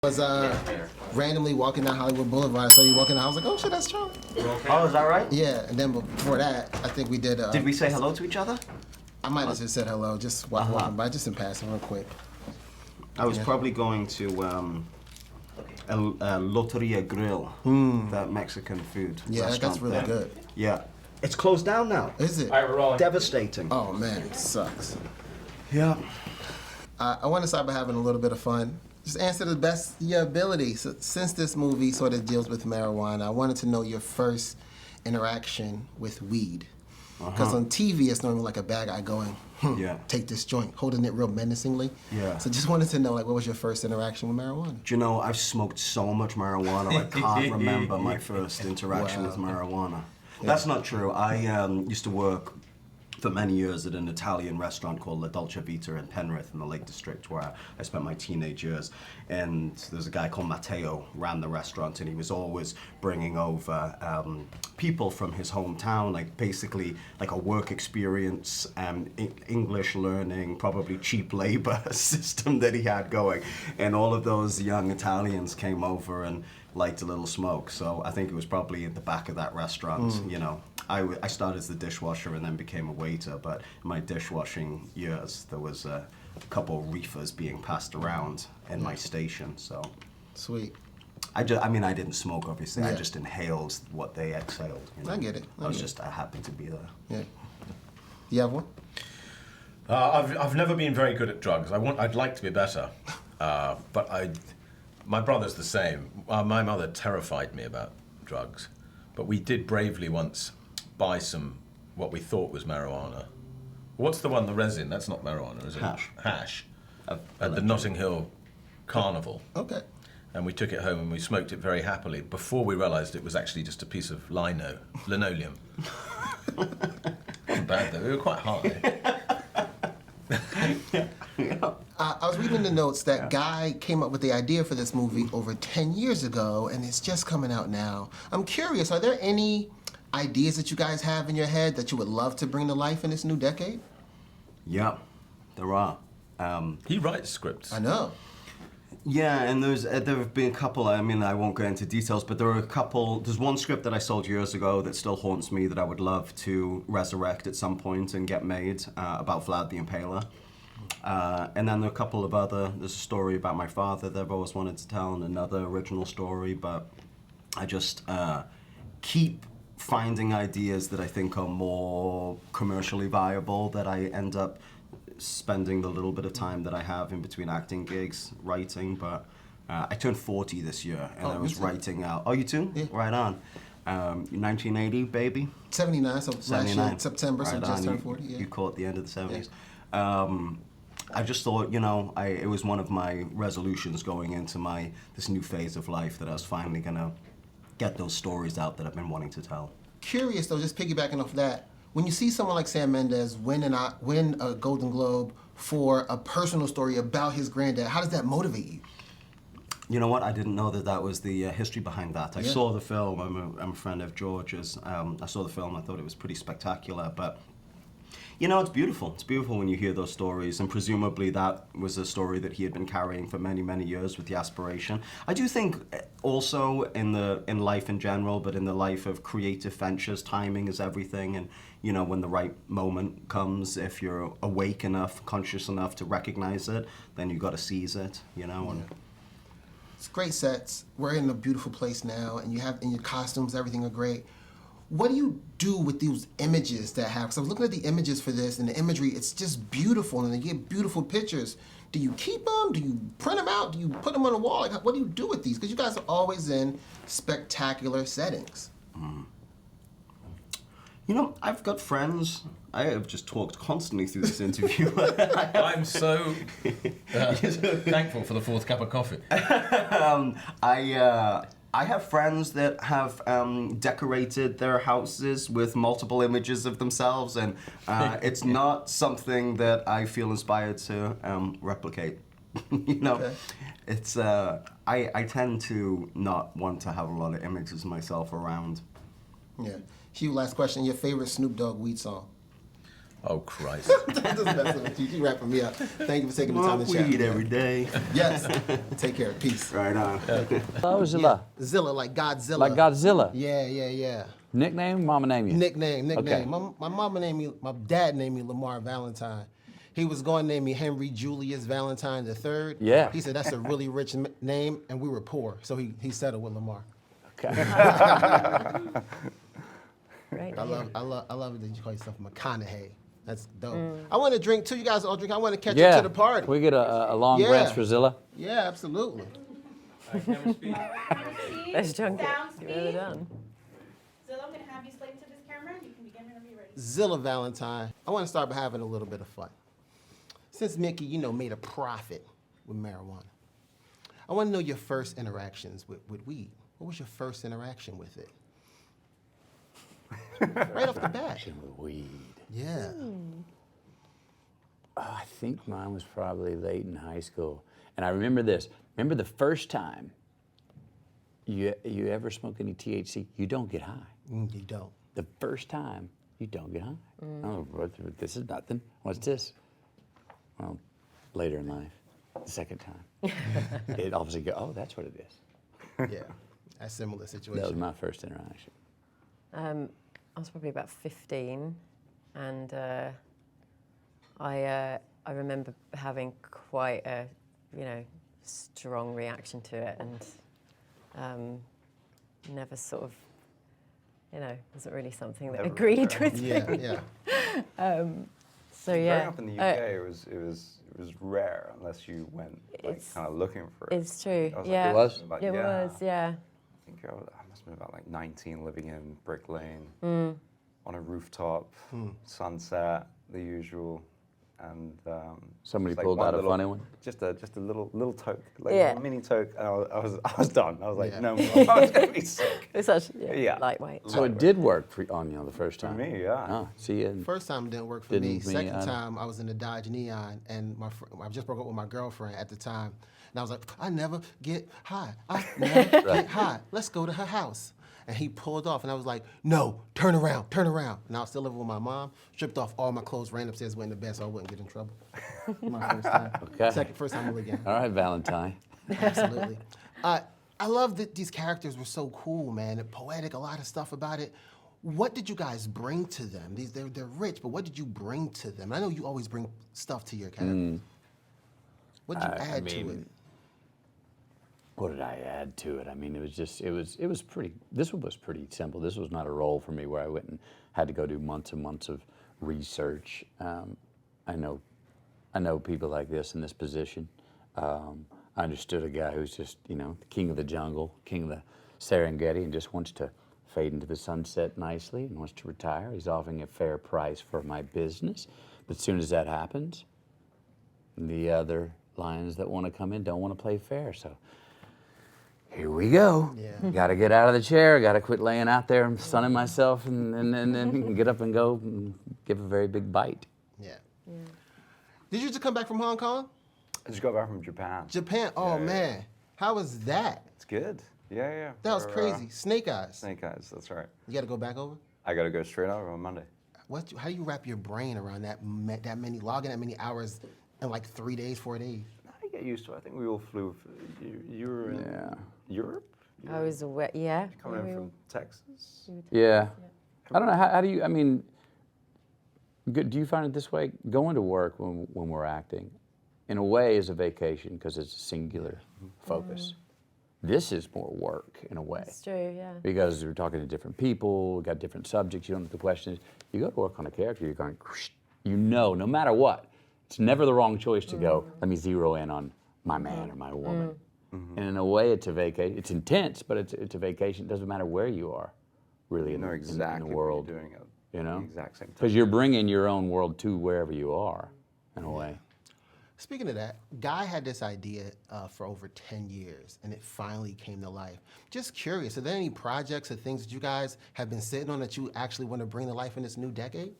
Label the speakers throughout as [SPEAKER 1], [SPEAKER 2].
[SPEAKER 1] Was randomly walking down Hollywood Boulevard. I saw you walking down. I was like, oh shit, that's Charlie.
[SPEAKER 2] Oh, is that right?
[SPEAKER 1] Yeah, and then before that, I think we did.
[SPEAKER 2] Did we say hello to each other?
[SPEAKER 1] I might have just said hello, just walking by, just in passing, real quick.
[SPEAKER 2] I was probably going to Loteria Grill, that Mexican food restaurant
[SPEAKER 1] that's really
[SPEAKER 2] there.
[SPEAKER 1] good.
[SPEAKER 2] Yeah, it's closed down now.
[SPEAKER 1] Is it?
[SPEAKER 3] All right, we're rolling.
[SPEAKER 2] Devastating.
[SPEAKER 1] Oh man, it sucks.
[SPEAKER 2] Yeah.
[SPEAKER 1] I want to start by having a little bit of fun. Just answer to the best of your ability. So, since this movie sort of deals with marijuana, I wanted to know your first interaction with weed. Because on TV, it's normally like a bad guy going, take this joint, holding it real menacingly.
[SPEAKER 2] Yeah.
[SPEAKER 1] So just wanted to know, like, what was your first interaction with marijuana?
[SPEAKER 2] Do you know, I've smoked so much marijuana, I can't remember my first interaction with marijuana. Yeah. That's not true. I used to work for many years at an Italian restaurant called La Dolce Vita in Penrith in the Lake District, where I spent my teenage years. And there's a guy called Matteo ran the restaurant, and he was always bringing over people from his hometown, like basically like a work experience, English learning, probably cheap labor system that he had going. And all of those young Italians came over and liked a little smoke. So I think it was probably at the back of that restaurant, you know. I started as the dishwasher and then became a waiter, but in my dishwashing years, there was a couple reefers being passed around in my station, so.
[SPEAKER 1] Sweet.
[SPEAKER 2] I mean, I didn't smoke, obviously. I just inhaled what they exhaled. You know?
[SPEAKER 1] I get it.
[SPEAKER 2] I happened to be there.
[SPEAKER 1] Yeah. You have one?
[SPEAKER 3] I've never been very good at drugs. I'd like to be better, but my brother's the same. My mother terrified me about drugs, but we did bravely once buy some, what we thought was marijuana. What's the one, the resin? That's not marijuana, is it? Hash. At the Notting Hill Carnival.
[SPEAKER 1] Okay.
[SPEAKER 3] And we took it home and we smoked it very happily before we realised it was actually just a piece of linoleum. Wasn't bad though, we were quite high.
[SPEAKER 1] I was reading the notes that Guy came up with the idea for this movie over 10 years ago, and it's just coming out now. I'm curious, are there any ideas that you guys have in your head that you would love to bring to life in this new decade?
[SPEAKER 2] Yeah, there are.
[SPEAKER 3] He writes scripts.
[SPEAKER 1] I know.
[SPEAKER 2] Yeah, and there have been a couple, I mean, I won't go into details, but there are a couple, there's one script that I sold years ago that still haunts me that I would love to resurrect at some point and get made, about Vlad the Impaler. And then there are a couple of there's a story about my father that I've always wanted to tell, and another original story, but I just keep finding ideas that I think are more commercially viable, that I end up spending the little bit of time that I have in between acting gigs, writing, but I turned 40 this year, and I was writing out. Oh, you too?
[SPEAKER 1] Yeah.
[SPEAKER 2] Right on. 1980, baby?
[SPEAKER 1] 79, so
[SPEAKER 2] 79.
[SPEAKER 1] last year, September,
[SPEAKER 2] right
[SPEAKER 1] so just turned 40,
[SPEAKER 2] You caught the end of the 70s. Yeah. I just thought, you know, it was one of my resolutions going into this new phase of life that I was finally gonna get those stories out that I've been wanting to tell.
[SPEAKER 1] Curious though, just piggybacking off that, when you see someone like Sam Mendes win a Golden Globe for a personal story about his granddad, how does that motivate you?
[SPEAKER 2] You know what? I didn't know that was the history behind that. I saw the film. I'm a friend of George's. I saw the film. I thought it was pretty spectacular. But you know, it's beautiful. It's beautiful when you hear those stories, and presumably that was a story that he had been carrying for many, many years with the aspiration. I do think also in life in general, but in the life of creative ventures, timing is everything. And you know, when the right moment comes, if you're awake enough, conscious enough to recognize it, then you got to seize it. You know. And
[SPEAKER 1] it's great sets. We're in a beautiful place now, and you have in your costumes, everything are great. What do you do with those images that have? Because I was looking at the images for this, and the imagery, it's just beautiful, and they get beautiful pictures. Do you keep them? Do you print them out? Do you put them on a wall? Like, what do you do with these? Because you guys are always in spectacular settings.
[SPEAKER 2] You know, I've got friends. I have just talked constantly through this interview.
[SPEAKER 3] I'm so thankful for the fourth cup of coffee.
[SPEAKER 2] I have friends that have decorated their houses with multiple images of themselves, and it's not something that I feel inspired to replicate. You know, it's I tend to not want to have a lot of images of myself around.
[SPEAKER 1] Yeah. Hugh, last question. Your favorite Snoop Dogg weed song?
[SPEAKER 3] Oh, Christ.
[SPEAKER 1] I'm just messing with you. You wrapping me up. Thank you for taking the time to chat.
[SPEAKER 2] Weed every day.
[SPEAKER 1] Yes. Take care. Peace.
[SPEAKER 2] Right on.
[SPEAKER 4] Hello, Xilla.
[SPEAKER 1] Zilla, like Godzilla.
[SPEAKER 4] Like Godzilla.
[SPEAKER 1] Yeah.
[SPEAKER 4] Nickname? Mama name you?
[SPEAKER 1] Nickname.
[SPEAKER 4] Okay.
[SPEAKER 1] My mama named me, my dad named me Lamar Valentine. He was going to name me Henry Julius Valentine III.
[SPEAKER 4] Yeah.
[SPEAKER 1] He said that's a really rich name, and we were poor, so he settled with Lamar.
[SPEAKER 4] Okay.
[SPEAKER 5] Great.
[SPEAKER 1] I love it that you call yourself McConaughey. That's dope. I want to drink too. You guys all drink. I want to catch up to the party.
[SPEAKER 4] Can we get a long
[SPEAKER 1] Yeah.
[SPEAKER 4] branch for Xilla?
[SPEAKER 1] Yeah, absolutely.
[SPEAKER 5] Let's junk it.
[SPEAKER 6] Sound
[SPEAKER 5] You're really
[SPEAKER 6] speed.
[SPEAKER 5] done.
[SPEAKER 6] Zilla, I'm going to have you slave to this camera. You can begin whenever you're ready.
[SPEAKER 1] Zilla Valentine. I want to start by having a little bit of fun. Since Mickey, made a profit with marijuana, I want to know your first interactions with weed. What was your first interaction with it? Right off the bat.
[SPEAKER 4] Weed.
[SPEAKER 1] Yeah.
[SPEAKER 4] Oh, I think mine was probably late in high school. And I remember this. Remember the first time you ever smoke any THC, you don't get high.
[SPEAKER 1] You don't.
[SPEAKER 4] The first time, you don't get high. Oh, this is nothing. What's this? Well, later in life, the second time, it obviously go, oh, that's what it is.
[SPEAKER 1] Yeah. A similar situation.
[SPEAKER 4] That was my first interaction.
[SPEAKER 5] I was probably about 15, and I remember having quite a, strong reaction to it, and never sort of, wasn't really something that agreed with me.
[SPEAKER 1] Yeah.
[SPEAKER 5] So yeah.
[SPEAKER 7] Growing up in the UK, it was rare unless you went
[SPEAKER 5] It's-
[SPEAKER 7] kind of looking for it.
[SPEAKER 5] It's true.
[SPEAKER 7] I was like,
[SPEAKER 5] Yeah.
[SPEAKER 4] It was?
[SPEAKER 7] Like,
[SPEAKER 5] It
[SPEAKER 7] yeah.
[SPEAKER 5] was. Yeah.
[SPEAKER 7] I think I must have been about like 19, living in Brick Lane, on a rooftop, sunset, the usual, and
[SPEAKER 4] Somebody
[SPEAKER 7] just, like,
[SPEAKER 4] pulled
[SPEAKER 7] one
[SPEAKER 4] out a
[SPEAKER 7] little-
[SPEAKER 4] funny one?
[SPEAKER 7] Just a little toke, like
[SPEAKER 5] Yeah.
[SPEAKER 7] a mini toke, and I was done. I was like,
[SPEAKER 1] Yeah.
[SPEAKER 7] no more. I was gonna be sick.
[SPEAKER 5] It's such
[SPEAKER 7] Yeah.
[SPEAKER 5] lightweight.
[SPEAKER 4] So it did work on you the first
[SPEAKER 7] For
[SPEAKER 4] time?
[SPEAKER 7] me, yeah.
[SPEAKER 4] Oh, see you.
[SPEAKER 1] First time didn't work for
[SPEAKER 4] Didn't
[SPEAKER 1] me.
[SPEAKER 4] me
[SPEAKER 1] Second
[SPEAKER 4] either.
[SPEAKER 1] time, I was in the Dodge Neon, and I just broke up with my girlfriend at the time. And I was like, I never get high. I never get high. Let's go to her house. And he pulled off, and I was like, no, turn around. And I was still living with my mom, stripped off all my clothes, ran upstairs, went in the bed so I wouldn't get in trouble. My first time.
[SPEAKER 4] Okay.
[SPEAKER 1] First time again.
[SPEAKER 4] All right, Valentine.
[SPEAKER 1] Absolutely. I love that these characters were so cool, man. They're poetic, a lot of stuff about it. What did you guys bring to them? They're rich, but what did you bring to them? I know you always bring stuff to your character. What did you add to it?
[SPEAKER 4] What did I add to it? I mean, it was pretty, this one was pretty simple. This was not a role for me where I went and had to go do months and months of research. I know people like this in this position. I understood a guy who's just, the king of the jungle, king of the Serengeti, and just wants to fade into the sunset nicely and wants to retire. He's offering a fair price for my business. But as soon as that happens, the other lions that want to come in don't want to play fair. So here we go.
[SPEAKER 1] Yeah.
[SPEAKER 4] Got to get out of the chair. Got to quit laying out there and sunning myself, and then get up and go and give a very big bite.
[SPEAKER 1] Yeah. Did you just come back from Hong Kong?
[SPEAKER 7] I just got back from Japan.
[SPEAKER 1] Japan? Oh,
[SPEAKER 7] Yeah.
[SPEAKER 1] man. How was that?
[SPEAKER 7] It's good. Yeah.
[SPEAKER 1] That was
[SPEAKER 7] For,
[SPEAKER 1] crazy. Snake Eyes.
[SPEAKER 7] Snake Eyes, that's right.
[SPEAKER 1] You got to go back over?
[SPEAKER 7] I got to go straight over on Monday.
[SPEAKER 1] How do you wrap your brain around that logging that many hours in like 3 days, 4 days?
[SPEAKER 7] I get used to it. I think we all flew. You were in Europe?
[SPEAKER 5] I was aware. Yeah.
[SPEAKER 7] Coming
[SPEAKER 5] we
[SPEAKER 7] in
[SPEAKER 5] were-
[SPEAKER 7] from Texas?
[SPEAKER 4] Yeah. I don't know. How do you, I mean, do you find it this way? Going to work when we're acting, in a way, is a vacation because it's a singular focus. This is more work in a way.
[SPEAKER 5] It's true. Yeah.
[SPEAKER 4] Because we're talking to different people, we got different subjects, you don't know what the question is. You go to work on a character, you're going, no matter what, it's never the wrong choice to go, let me zero in on my man or my woman. And in a way, it's a vacation. It's intense, but it's a vacation. It doesn't matter where you are, really,
[SPEAKER 7] You
[SPEAKER 4] in
[SPEAKER 7] know
[SPEAKER 4] the
[SPEAKER 7] exactly
[SPEAKER 4] world.
[SPEAKER 7] what you're doing at
[SPEAKER 4] You know?
[SPEAKER 7] the exact same time.
[SPEAKER 4] Because you're bringing your own world to wherever you are, in a way.
[SPEAKER 1] Speaking of that, Guy had this idea for over 10 years, and it finally came to life. Just curious, are there any projects or things that you guys have been sitting on that you actually want to bring to life in this new decade?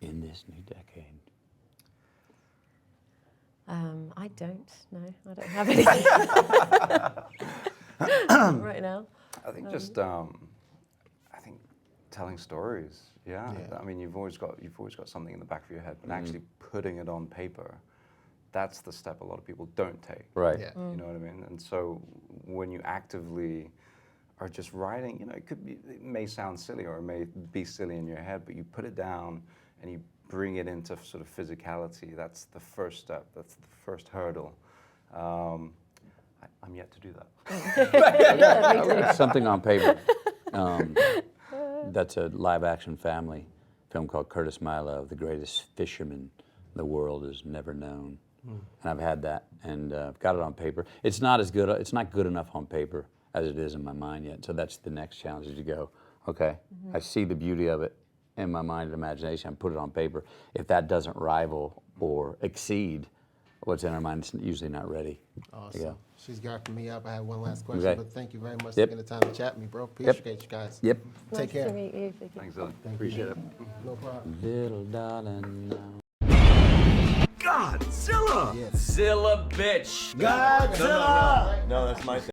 [SPEAKER 4] In this new decade.
[SPEAKER 5] I don't. No, I don't have anything right now.
[SPEAKER 7] I think just, I think telling stories, Yeah,
[SPEAKER 1] Yeah.
[SPEAKER 7] I mean, you've always got something in the back of your head, but actually putting it on paper, that's the step a lot of people don't take.
[SPEAKER 4] Right.
[SPEAKER 1] Yeah.
[SPEAKER 7] You know what I mean? And so when you actively are just writing, you know, it may sound silly or it may be silly in your head, but you put it down and you bring it into sort of physicality. That's the first step. That's the first hurdle. I'm yet to do that.
[SPEAKER 4] Something on paper. That's a live-action family film called Curtis Milo, the greatest fisherman the world has never known. And I've had that, and I've got it on paper. It's not as good. It's not good enough on paper as it is in my mind yet. So that's the next challenge: is to go, okay, I see the beauty of it in my mind and imagination. I put it on paper. If that doesn't rival or exceed what's in our mind, it's usually not ready.
[SPEAKER 1] Awesome.
[SPEAKER 4] Yeah.
[SPEAKER 1] She's gapping me up. I have one last question,
[SPEAKER 4] Okay.
[SPEAKER 1] but thank you very much
[SPEAKER 4] Yep.
[SPEAKER 1] for taking the time to chat with me, bro. Appreciate you guys.
[SPEAKER 4] Yep.
[SPEAKER 1] Take care.
[SPEAKER 5] Nice to meet you. Vicky.
[SPEAKER 7] Thanks, Zilla.
[SPEAKER 4] Appreciate it.
[SPEAKER 1] No problem.
[SPEAKER 4] Little darling.
[SPEAKER 2] Godzilla!
[SPEAKER 1] Yes.
[SPEAKER 8] Xilla bitch.
[SPEAKER 2] Godzilla!
[SPEAKER 8] No, that's my thing.